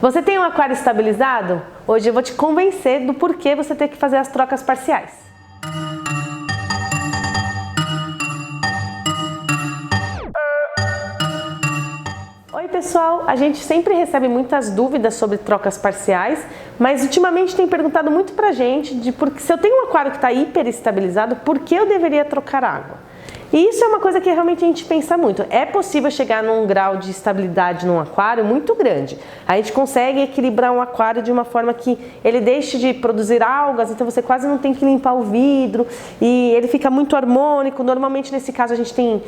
Você tem um aquário estabilizado? Hoje eu vou te convencer do porquê você tem que fazer as trocas parciais. Oi pessoal, a gente sempre recebe muitas dúvidas sobre trocas parciais, mas ultimamente tem perguntado muito pra gente de se eu tenho um aquário que está hiperestabilizado, por que eu deveria trocar água? E isso é uma coisa que realmente a gente pensa muito. É possível chegar num grau de estabilidade num aquário muito grande. A gente consegue equilibrar um aquário de uma forma que ele deixe de produzir algas, então você quase não tem que limpar o vidro e ele fica muito harmônico. Normalmente nesse caso a gente tem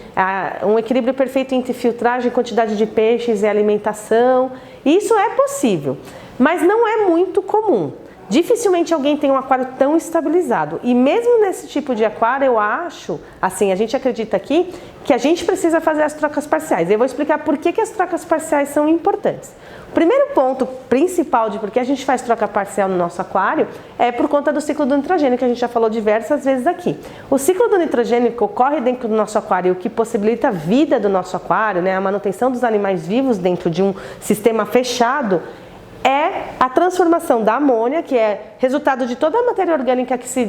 um equilíbrio perfeito entre filtragem, quantidade de peixes e alimentação. Isso é possível, mas não é muito comum. Dificilmente alguém tem um aquário tão estabilizado. E mesmo nesse tipo de aquário, eu acho, assim, a gente acredita aqui, que a gente precisa fazer as trocas parciais. Eu vou explicar por que as trocas parciais são importantes. O primeiro ponto principal de por que a gente faz troca parcial no nosso aquário é por conta do ciclo do nitrogênio, que a gente já falou diversas vezes aqui. O ciclo do nitrogênio que ocorre dentro do nosso aquário, o que possibilita a vida do nosso aquário, né, a manutenção dos animais vivos dentro de um sistema fechado, é a transformação da amônia, que é resultado de toda a matéria orgânica que se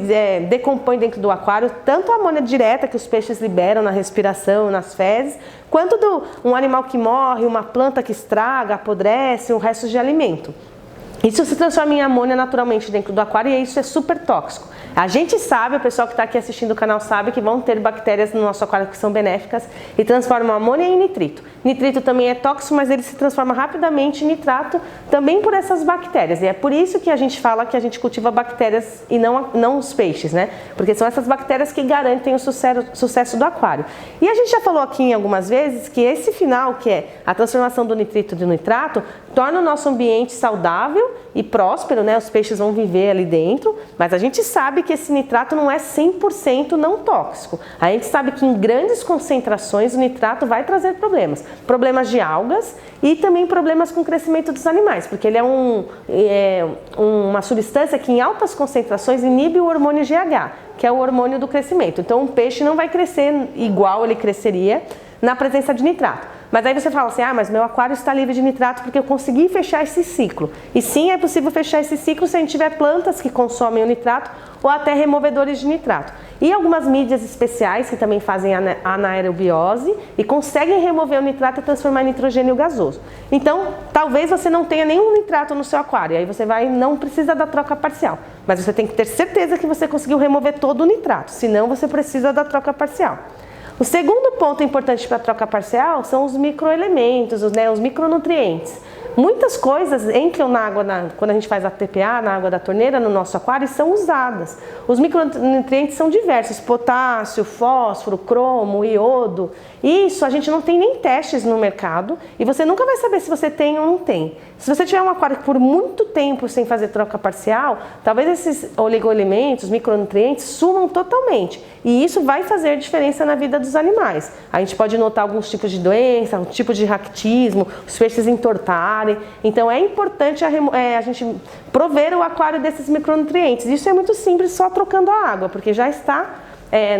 decompõe dentro do aquário, tanto a amônia direta que os peixes liberam na respiração, nas fezes, quanto um animal que morre, uma planta que estraga, apodrece, um resto de alimento. Isso se transforma em amônia naturalmente dentro do aquário e isso é super tóxico. A gente sabe, o pessoal que está aqui assistindo o canal sabe que vão ter bactérias no nosso aquário que são benéficas e transformam amônia em nitrito. Nitrito também é tóxico, mas ele se transforma rapidamente em nitrato também por essas bactérias. E é por isso que a gente fala que a gente cultiva bactérias e não os peixes, né? Porque são essas bactérias que garantem o sucesso do aquário. E a gente já falou aqui em algumas vezes que esse final, que é a transformação do nitrito de nitrato, torna o nosso ambiente saudável e próspero, né? Os peixes vão viver ali dentro, mas a gente sabe que esse nitrato não é 100% não tóxico. A gente sabe que em grandes concentrações o nitrato vai trazer problemas de algas e também problemas com o crescimento dos animais, porque ele é uma substância que em altas concentrações inibe o hormônio GH, que é o hormônio do crescimento. Então o peixe não vai crescer igual ele cresceria na presença de nitrato. Mas aí você fala assim, mas meu aquário está livre de nitrato porque eu consegui fechar esse ciclo. E sim, é possível fechar esse ciclo se a gente tiver plantas que consomem o nitrato ou até removedores de nitrato. E algumas mídias especiais que também fazem anaerobiose e conseguem remover o nitrato e transformar em nitrogênio gasoso. Então, talvez você não tenha nenhum nitrato no seu aquário, aí você não precisa da troca parcial. Mas você tem que ter certeza que você conseguiu remover todo o nitrato, senão você precisa da troca parcial. O segundo ponto importante para a troca parcial são os microelementos, os micronutrientes. Muitas coisas entram na água, quando a gente faz a TPA, na água da torneira, no nosso aquário, são usadas. Os micronutrientes são diversos, potássio, fósforo, cromo, iodo. Isso a gente não tem nem testes no mercado e você nunca vai saber se você tem ou não tem. Se você tiver um aquário por muito tempo sem fazer troca parcial, talvez esses oligoelementos, micronutrientes, sumam totalmente. E isso vai fazer diferença na vida dos animais. A gente pode notar alguns tipos de doença, um tipo de raquitismo, os peixes entortarem. Então é importante a gente prover o aquário desses micronutrientes. Isso é muito simples, só trocando a água, porque já está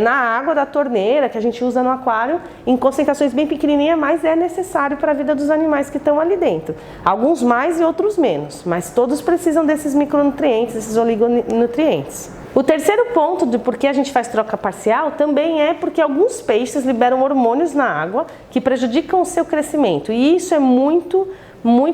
na água da torneira que a gente usa no aquário em concentrações bem pequenininhas, mas é necessário para a vida dos animais que estão ali dentro. Alguns mais e outros menos, mas todos precisam desses micronutrientes, desses oligonutrientes. O terceiro ponto de por que a gente faz troca parcial também é porque alguns peixes liberam hormônios na água que prejudicam o seu crescimento e isso é muito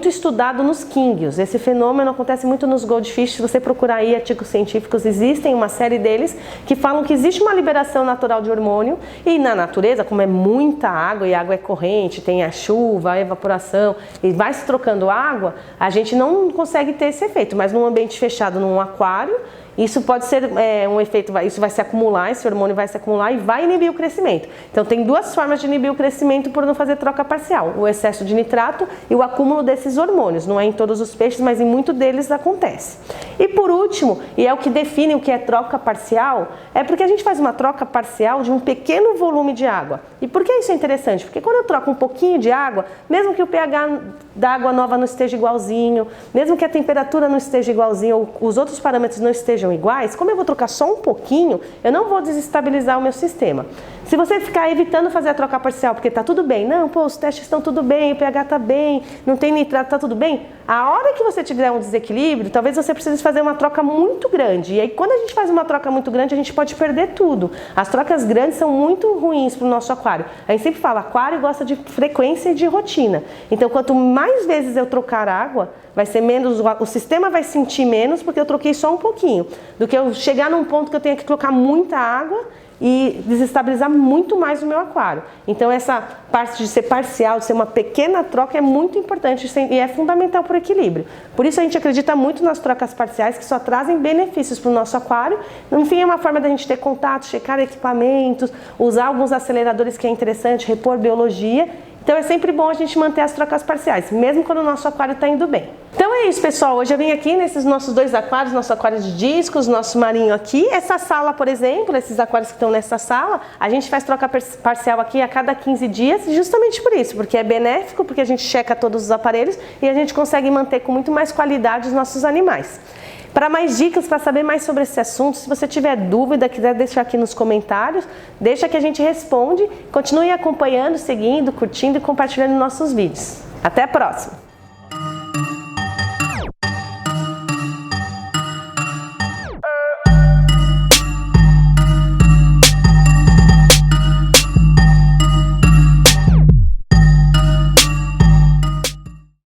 estudado nos quinguios. Esse fenômeno acontece muito nos goldfish. Se você procurar aí artigos científicos, existem uma série deles que falam que existe uma liberação natural de hormônio e na natureza, como é muita água e a água é corrente, tem a chuva, a evaporação e vai se trocando água, a gente não consegue ter esse efeito, mas num ambiente fechado, num aquário, isso pode ser um efeito, isso vai se acumular, esse hormônio vai se acumular e vai inibir o crescimento. Então tem duas formas de inibir o crescimento por não fazer troca parcial, o excesso de nitrato e o acúmulo desses hormônios. Não é em todos os peixes, mas em muito deles acontece. E por último, e é o que define o que é troca parcial, é porque a gente faz uma troca parcial de um pequeno volume de água. E por que isso é interessante? Porque quando eu troco um pouquinho de água, mesmo que o pH da água nova não esteja igualzinho, mesmo que a temperatura não esteja igualzinho ou os outros parâmetros não estejam iguais, como eu vou trocar só um pouquinho, eu não vou desestabilizar o meu sistema. Se você ficar evitando fazer a troca parcial porque tá tudo bem, não, pô, os testes estão tudo bem, o pH tá bem, não tem nitrato, tá tudo bem, a hora que você tiver um desequilíbrio, talvez você precise fazer uma troca muito grande. E aí, quando a gente faz uma troca muito grande, a gente pode perder tudo. As trocas grandes são muito ruins para o nosso aquário. A gente sempre fala, aquário gosta de frequência e de rotina. Então, quanto mais vezes eu trocar água, vai ser menos, o sistema vai sentir menos porque eu troquei só um pouquinho, do que eu chegar num ponto que eu tenha que trocar muita água e desestabilizar muito mais o meu aquário. Então essa parte de ser parcial, de ser uma pequena troca é muito importante e é fundamental para o equilíbrio. Por isso a gente acredita muito nas trocas parciais que só trazem benefícios para o nosso aquário. Enfim, é uma forma da gente ter contato, checar equipamentos, usar alguns aceleradores que é interessante, repor biologia. Então é sempre bom a gente manter as trocas parciais, mesmo quando o nosso aquário está indo bem. Então é isso, pessoal. Hoje eu vim aqui nesses nossos dois aquários, nosso aquário de discos, nosso marinho aqui. Essa sala, por exemplo, esses aquários que estão nessa sala, a gente faz troca parcial aqui a cada 15 dias, justamente por isso, porque é benéfico, porque a gente checa todos os aparelhos e a gente consegue manter com muito mais qualidade os nossos animais. Para mais dicas, para saber mais sobre esse assunto, se você tiver dúvida, quiser deixar aqui nos comentários, deixa que a gente responde. Continue acompanhando, seguindo, curtindo e compartilhando nossos vídeos. Até a próxima!